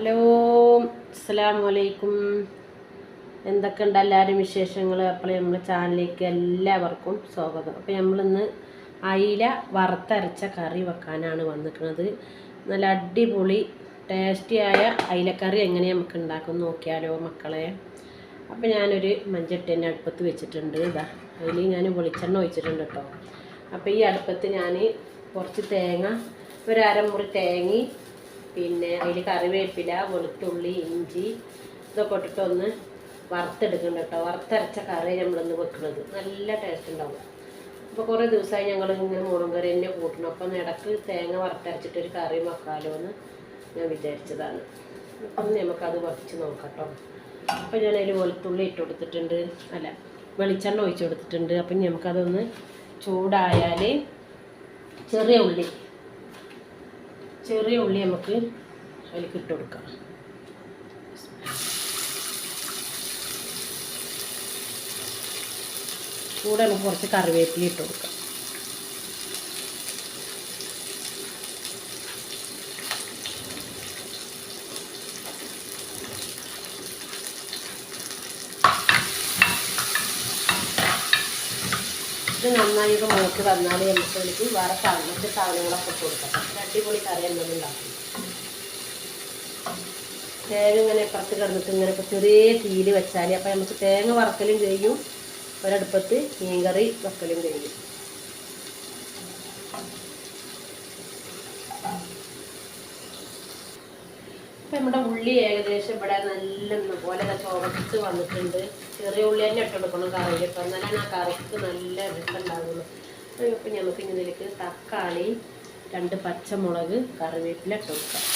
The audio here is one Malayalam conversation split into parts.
ഹലോ, അസ്സലാമു അലൈക്കും. എന്തൊക്കെയുണ്ട് എല്ലാവരും വിശേഷങ്ങൾ? അപ്പോൾ നമ്മുടെ ചാനലിലേക്ക് എല്ലാവർക്കും സ്വാഗതം. അപ്പോൾ നമ്മളിന്ന് അയില വറുത്തരച്ച കറി വെക്കാനാണ് വന്നിരിക്കുന്നത്. നല്ല അടിപൊളി ടേസ്റ്റിയായ അയിലക്കറി എങ്ങനെ നമുക്ക് ഉണ്ടാക്കും നോക്കിയാലോ മക്കളെ. അപ്പോൾ ഞാനൊരു മൺചട്ടി തന്നെ അടുപ്പത്ത് വെച്ചിട്ടുണ്ട്. അതിൽ ഞാൻ വെളിച്ചെണ്ണ ഒഴിച്ചിട്ടുണ്ട് കേട്ടോ. അപ്പോൾ ഈ അടുപ്പത്ത് ഞാൻ കുറച്ച് തേങ്ങ, ഒരു അരമുറി തേങ്ങ, പിന്നെ അതിൽ കറിവേപ്പില, വെളുത്തുള്ളി, ഇഞ്ചി ഇതൊക്കെ ഇട്ടിട്ട് ഒന്ന് വറുത്തെടുക്കുന്നുണ്ട് കേട്ടോ. വറുത്തരച്ച കറി നമ്മളിന്ന് വെക്കുന്നത് നല്ല ടേസ്റ്റ് ഉണ്ടാവും. അപ്പോൾ കുറേ ദിവസമായി ഞങ്ങൾ ഇങ്ങനെ മുളകും കറി തന്നെ കൂട്ടണം. അപ്പം ഇടയ്ക്ക് തേങ്ങ വറുത്തരച്ചിട്ടൊരു കറി വെക്കാമല്ലോ എന്ന് ഞാൻ വിചാരിച്ചതാണ്. അപ്പം നമുക്കത് വറച്ച് നോക്കാം കേട്ടോ. അപ്പം ഞാൻ അതിൽ വെളുത്തുള്ളി ഇട്ട് കൊടുത്തിട്ടുണ്ട്, വെളിച്ചെണ്ണ ഒഴിച്ച് കൊടുത്തിട്ടുണ്ട്. അപ്പം നമുക്കതൊന്ന് ചൂടായാൽ ചെറിയ ഉള്ളി നമുക്ക് അതിലേക്ക് ഇട്ട് കൊടുക്കാം. കൂടെ നമുക്ക് കുറച്ച് കറിവേപ്പില ഇട്ട് കൊടുക്കാം. ഇത് നന്നായി മൂത്ത് വന്നാൽ നമുക്ക് അതിലേക്ക് വേറെ സാധനങ്ങളൊക്കെ ഇട്ട് കൊടുക്കാം. അടിപൊളി കറി എന്നത് ഉണ്ടാക്കും. തേങ്ങ ഇങ്ങനെ ഇപ്പുറത്ത് കിടന്നിട്ട് ഇങ്ങനെ ചെറിയ തീയിൽ വെച്ചാൽ അപ്പം നമുക്ക് തേങ്ങ വറക്കലും കഴിയും, ഒരടുപ്പത്ത് മീൻകറി വെക്കലും കഴിയും. അപ്പം നമ്മുടെ ഉള്ളി ഏകദേശം ഇവിടെ നല്ല പോലെ ചുവച്ച് വന്നിട്ടുണ്ട്. ചെറിയ ഉള്ളി തന്നെ ഇട്ടെടുക്കണം കറിയിൽ. ഇപ്പം എന്നാലാണ് ആ കറിക്ക് നല്ല രസമുണ്ടാകുള്ളൂ. അപ്പം നമുക്ക് ഇതിലേക്ക് തക്കാളി, 2 പച്ചമുളക്, കറിവേപ്പില ഇട്ട് കൊടുക്കാം.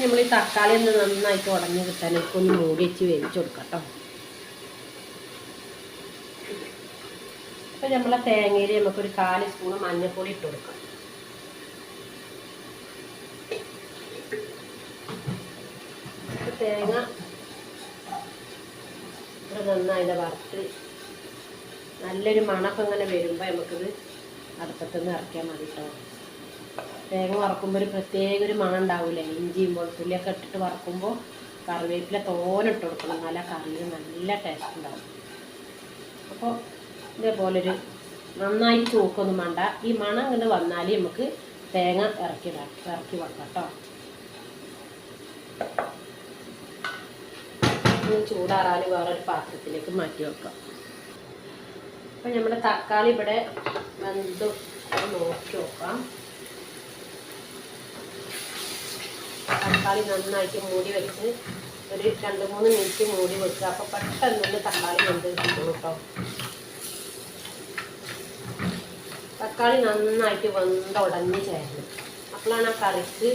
നമ്മൾ ഈ തക്കാളി ഒന്ന് നന്നായിട്ട് ഉടഞ്ഞ് കിട്ടാനൊക്കെ ഒന്ന് മൂടി വെച്ച് വേവിച്ച് കൊടുക്കാം കേട്ടോ. അപ്പം നമ്മളെ തേങ്ങയിൽ നമുക്കൊരു 4 സ്പൂൺ മഞ്ഞൾപ്പൊടി ഇട്ട് കൊടുക്കാം. തേങ്ങ നന്നായിട്ട് വറുത്ത് നല്ലൊരു മണമൊക്കെ ഇങ്ങനെ വരുമ്പോൾ നമുക്കിത് അടുപ്പത്തുനിന്ന് ഇറക്കിയാൽ മതി കേട്ടോ. തേങ്ങ വറക്കുമ്പോൾ ഒരു പ്രത്യേക ഒരു മണം ഉണ്ടാവില്ലേ, ഇഞ്ചിയും വെളുത്തുള്ളിയൊക്കെ ഇട്ടിട്ട് വറക്കുമ്പോൾ. കറിവേപ്പില തോനിട്ട് കൊടുക്കണം, നല്ല കറിയിൽ നല്ല ടേസ്റ്റ് ഉണ്ടാവും. അപ്പോൾ ഇതേപോലൊരു നന്നായിട്ട് ചൂക്കൊന്നും വേണ്ട, ഈ മണം ഇങ്ങനെ വന്നാൽ നമുക്ക് തേങ്ങ ഇറക്കി വെക്കാം കേട്ടോ. ചൂടാറാൻ വേറൊരു പാത്രത്തിലേക്ക് മാറ്റി വെക്കാം. അപ്പം നമ്മുടെ തക്കാളി ഇവിടെ വെന്ത് നോക്കി നോക്കാം. തക്കാളി നന്നായിട്ട് മൂടി വെച്ച് ഒരു 2-3 മിനിറ്റ് മൂടി വെക്കുക. അപ്പോൾ പെട്ടെന്ന് തക്കാളി വെന്ത് കിട്ടും കേട്ടോ. തക്കാളി നന്നായിട്ട് വെന്തുടഞ്ഞ് ചേരണം, അപ്പോഴാണ് ആ കറിക്ക്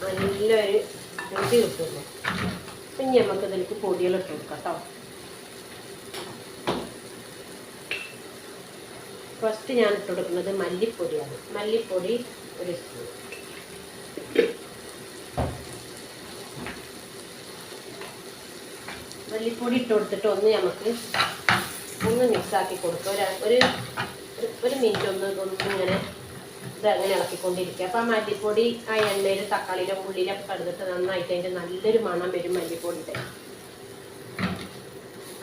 നല്ലൊരു രുചി കിട്ടുള്ളൂ. പിന്നെ നമുക്ക് ഇതിലേക്ക് പൊടികളിട്ട് കൊടുക്കാം കേട്ടോ. ഫസ്റ്റ് ഞാൻ ഇട്ട് കൊടുക്കുന്നത് മല്ലിപ്പൊടിയാണ്. മല്ലിപ്പൊടി 1 സ്പൂൺ. മല്ലിപ്പൊടി ഇട്ട് കൊടുത്തിട്ട് ഒന്ന് മിക്സാക്കി കൊടുക്കുക. ഒരു മിനിറ്റ് ഒന്നിങ്ങനെ ഇതങ്ങനെ ഇളക്കിക്കൊണ്ടിരിക്കുക. അപ്പം ആ മല്ലിപ്പൊടി ആ എണ്ണയിൽ തക്കാളിയിലെ ഉള്ളിലൊക്കെ കടന്നിട്ട് നന്നായിട്ട് അതിൻ്റെ നല്ലൊരു മണം വരും മല്ലിപ്പൊടിയുടെ.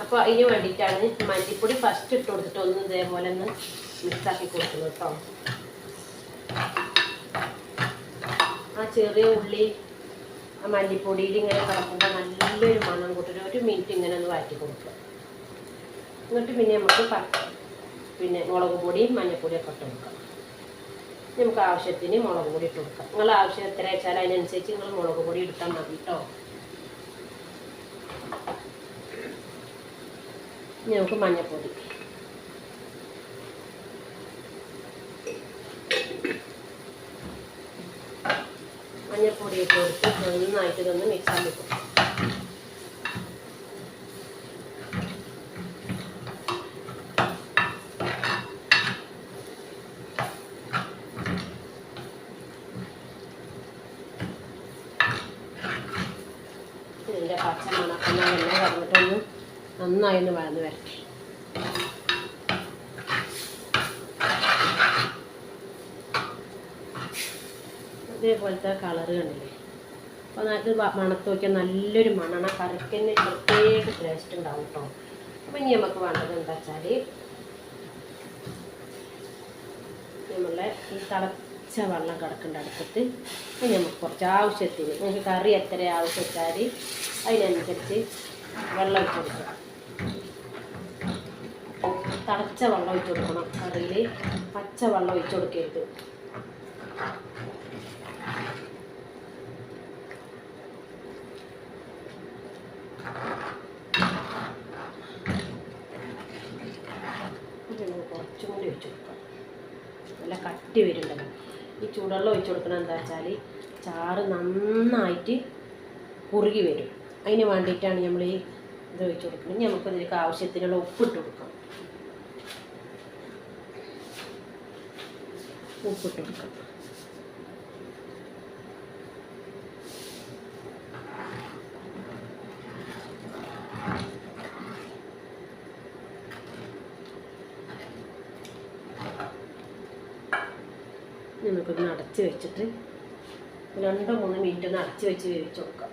അപ്പോൾ അതിന് വേണ്ടിയിട്ടാണ് മല്ലിപ്പൊടി ഫസ്റ്റ് ഇട്ട് കൊടുത്തിട്ട് ഒന്ന് ഇതേപോലെ ഒന്ന് മിക്സാക്കി കൊടുക്കുന്നത് കേട്ടോ. ആ ചെറിയ ഉള്ളി ആ മല്ലിപ്പൊടിയിൽ ഇങ്ങനെ കിടക്കുമ്പോൾ നല്ലൊരു മണം കൂട്ടിട്ട് 1 മിനിറ്റ് ഇങ്ങനെ ഒന്ന് വഴറ്റി കൊടുക്കുക. എന്നിട്ട് പിന്നെ നമുക്ക് മുളക് പൊടിയും മഞ്ഞൾപ്പൊടിയൊക്കെ ഇട്ട് കൊടുക്കാം. നമുക്ക് ആവശ്യത്തിന് മുളക് പൊടി ഇട്ട് കൊടുക്കാം. നിങ്ങൾ ആവശ്യം എത്ര വെച്ചാൽ അതിനനുസരിച്ച് നിങ്ങൾ മുളക് പൊടി എടുത്താൽ മതി കേട്ടോ. നമുക്ക് മഞ്ഞൾപ്പൊടി, ഇട്ട് കൊടുത്ത് നന്നായിട്ട് ഇതൊന്ന് മിക്സ് ആക്കി കൊടുക്കും. പച്ച മണക്കുന്ന എണ്ണ കറന്നിട്ടൊന്ന് നന്നായി ഒന്ന് വഴന്ന് വരട്ടെ. ഇതേപോലത്തെ കളറ് കണ്ടില്ലേ. അപ്പോൾ അത് മണത്ത് നോക്കിയാൽ നല്ലൊരു മണമാണ്. കറിക്കന്നെ പ്രത്യേക ടേസ്റ്റ് ഉണ്ടാവും കേട്ടോ. അപ്പം ഇനി നമുക്ക് വേണ്ടത് എന്താ വെച്ചാൽ നമ്മളെ ഈ തിളച്ച വെള്ളം കിടക്കേണ്ട അടുപ്പത്ത് ഇനി നമുക്ക് കുറച്ച് ആവശ്യത്തിന് നിങ്ങൾക്ക് കറി എത്ര ആവശ്യം വെച്ചാൽ അതിനനുസരിച്ച് വെള്ളം ഒഴിച്ച് കൊടുക്കണം. തിളച്ച വെള്ളം ഒഴിച്ച് കൊടുക്കണം. കറിയിൽ പച്ച വെള്ളം ഒഴിച്ച് കൊടുക്കരുത്. കുറച്ചും കൂടി ഒഴിച്ച് കൊടുക്കാം. നല്ല കട്ടി വരുന്നുണ്ടല്ലോ. ഈ ചൂടുവെള്ളം ഒഴിച്ച് കൊടുക്കണം എന്താ വെച്ചാൽ ചാറ് നന്നായിട്ട് കുറുകി വരും. അതിന് വേണ്ടിയിട്ടാണ് നമ്മൾ ഈ ഇത് ഒഴിച്ച് കൊടുക്കുന്നത്. ഇനി നമുക്ക് ഇതിലേക്ക് ആവശ്യത്തിനുള്ള ഉപ്പിട്ട് കൊടുക്കാം. ഉപ്പിട്ട് കൊടുക്കാം. നമുക്കൊന്ന് അടച്ച് വെച്ചിട്ട് 2-3 മിനിറ്റ് ഒന്ന് അടച്ച് വെച്ച് വേവിച്ച് കൊടുക്കാം.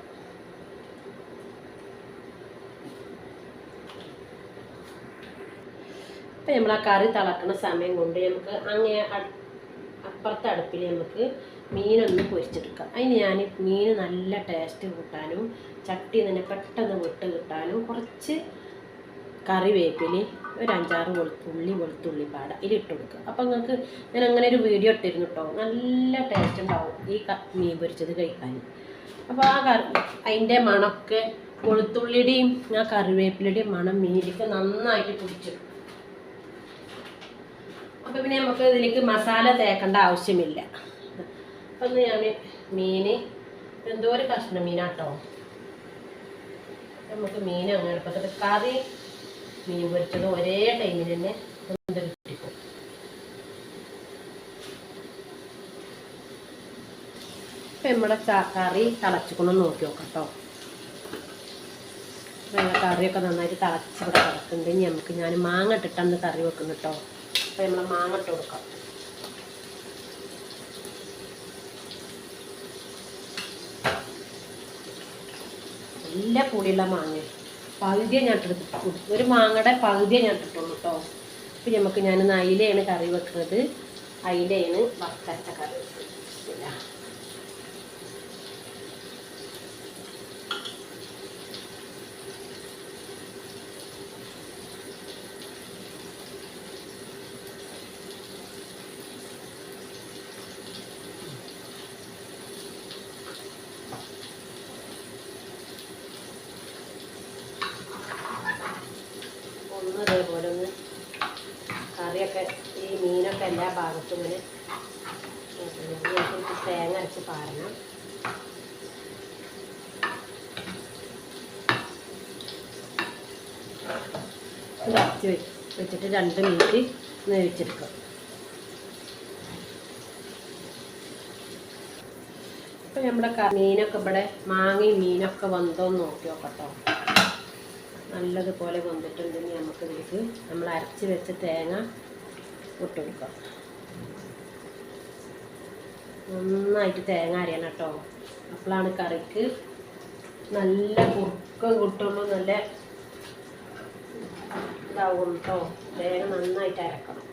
അപ്പം നമ്മൾ ആ കറി തിളക്കുന്ന സമയം കൊണ്ട് നമുക്ക് അങ്ങനെ അപ്പുറത്തെ അടുപ്പിൽ നമുക്ക് മീനൊന്ന് പൊരിച്ചെടുക്കാം. അതിന് ഞാൻ മീൻ നല്ല ടേസ്റ്റ് കൂട്ടാനും ചട്ടി തന്നെ പെട്ടെന്ന് വിട്ട് കിട്ടാനും കുറച്ച് കറിവേപ്പില, ഒരു 5-6 വെളുത്തുള്ളി പാട ഇതിലിട്ട് കൊടുക്കുക. അപ്പം നിങ്ങൾക്ക് ഞാൻ അങ്ങനെ ഒരു വീഡിയോ ഇട്ടിരുന്നു കേട്ടോ. നല്ല ടേസ്റ്റ് ഉണ്ടാവും ഈ മീൻ പൊരിച്ചത് കഴിക്കാൻ. അപ്പോൾ അതിൻ്റെ മണമൊക്കെ വെളുത്തുള്ളിയുടെയും ആ കറിവേപ്പിലയുടെയും മണം മീനിലേക്ക് നന്നായിട്ട് പിടിച്ചു. അപ്പോൾ പിന്നെ നമുക്ക് ഇതിലേക്ക് മസാല തേക്കേണ്ട ആവശ്യമില്ല. അപ്പം ഞാൻ മീൻ എന്തോ ഒരു കഷ്ണം മീനാട്ടോ. നമുക്ക് മീൻ അങ്ങനെ എടുപ്പത്തിട്ട് കറി മീൻ പൊരിച്ചത് ഒരേ ടൈമിൽ തന്നെ വെന്ത് കിട്ടിക്കും. ഇപ്പം നമ്മുടെ കറി തിളച്ചിക്കൊണ്ടൊന്ന് നോക്കി നോക്കാം കേട്ടോ. കറിയൊക്കെ നന്നായിട്ട് തിളച്ച് ഇവിടെ കിടക്കുന്നുണ്ട്. ഞാൻ മാങ്ങ ഇട്ടിട്ടാണ് കറി വെക്കുന്നു കേട്ടോ. അപ്പം നമ്മൾ മാങ്ങ ഇട്ട് കൊടുക്കാം. നല്ല പുളിയുള്ള മാങ്ങ പകുതിയെ ഞാൻ ഇട്ടെടുത്തു. ഒരു മാങ്ങയുടെ പകുതിയെ ഞാൻ ഇട്ടിട്ടുള്ളൂ കേട്ടോ. അപ്പം ഞാൻ അയിലയാണ് കറി വെക്കുന്നത്. അയിലയാണ് വറുത്തരച്ച കറി വെക്കുന്നത്. അതേപോലെ ഒന്ന് കറിയൊക്കെ ഈ മീനൊക്കെ എല്ലാ ഭാഗത്തും ഇങ്ങനെ തേങ്ങ അരച്ച് പാരണം. അരച്ച് വെച്ചിട്ട് 2 മിനിറ്റ് വേവിച്ചെടുക്കാം. ഇപ്പം നമ്മുടെ മീനൊക്കെ ഇവിടെ മാങ്ങയും മീനൊക്കെ വന്നോന്ന് നോക്കി നോക്കട്ടോ. നല്ലതുപോലെ വന്നിട്ടുണ്ടെങ്കിൽ നമുക്കിതിലേക്ക് നമ്മൾ അരച്ച് വെച്ച തേങ്ങ ഇട്ട് കൊടുക്കാം. നന്നായിട്ട് തേങ്ങ അരയണം കേട്ടോ. അപ്പോഴാണ് കറിക്ക് നല്ല കുറുക്കം കിട്ടുള്ളൂ. നല്ല ഇതാവും കേട്ടോ. തേങ്ങ നന്നായിട്ട് അരക്കണം.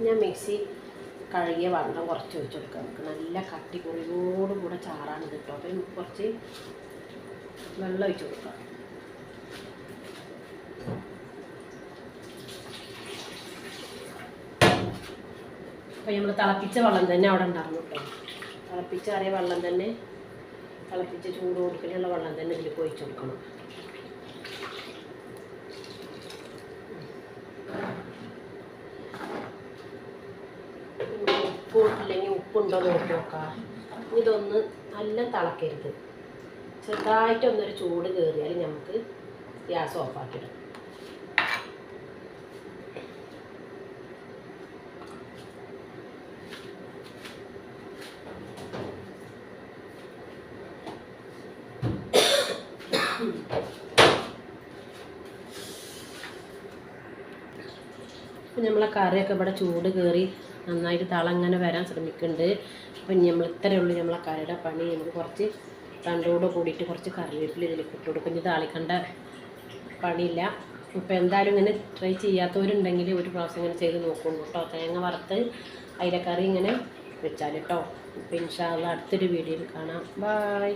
ഞാൻ മിക്സി കഴുകിയ വെള്ളം കുറച്ച് ഒഴിച്ച് കൊടുക്കാം. നമുക്ക് നല്ല കട്ടി കുറിയോടുകൂടെ ചാറാണ് കിട്ടും. അപ്പം കുറച്ച് വെള്ളം ഒഴിച്ച് കൊടുക്കാം. അപ്പം നമ്മൾ തിളപ്പിച്ച വെള്ളം തന്നെ അവിടെ ഉണ്ടായിരുന്നു കേട്ടോ. തിളപ്പിച്ചാറിയ വെള്ളം തന്നെ, തിളപ്പിച്ച് ചൂട് കൊടുക്കലുള്ള വെള്ളം തന്നെ ഇതിൽ ഒഴിച്ച് കൊടുക്കണം. ഉപ്പില്ലെങ്കിൽ ഉപ്പുണ്ടോ നോക്കി നോക്കാം. ഇതൊന്ന് നല്ല തിളക്കരുത്, ചെറുതായിട്ടൊന്നൊരു ചൂട് കയറിയാൽ നമുക്ക് ഗ്യാസ് ഓഫാക്കിയിടാം. അപ്പം നമ്മളെ കറിയൊക്കെ ഇവിടെ ചൂട് കയറി നന്നായിട്ട് തളങ്ങനെ വരാൻ ശ്രമിക്കുന്നുണ്ട്. അപ്പം നമ്മൾ ഇത്രയേ ഉള്ളൂ നമ്മളെ കറിയുടെ പണി. നമുക്ക് കുറച്ച് രണ്ടോട് കൂടിയിട്ട് കുറച്ച് കറിവേപ്പില ഇതിലേക്ക് ഇട്ട് കൊടുക്കും. ഇത് താളിക്കേണ്ട പണിയില്ല. ഇപ്പോൾ എന്തായാലും ഇങ്ങനെ ട്രൈ ചെയ്യാത്തവരുണ്ടെങ്കിൽ ഒരു പ്രാവശ്യം ഇങ്ങനെ ചെയ്ത് നോക്കുള്ളൂ കേട്ടോ. തേങ്ങ വറുത്ത് അയിലക്കറി ഇങ്ങനെ വെച്ചാൽ കേട്ടോ. അപ്പോൾ ഇൻഷാ അല്ലാഹ് അടുത്തൊരു വീഡിയോയിൽ കാണാം. ബൈ.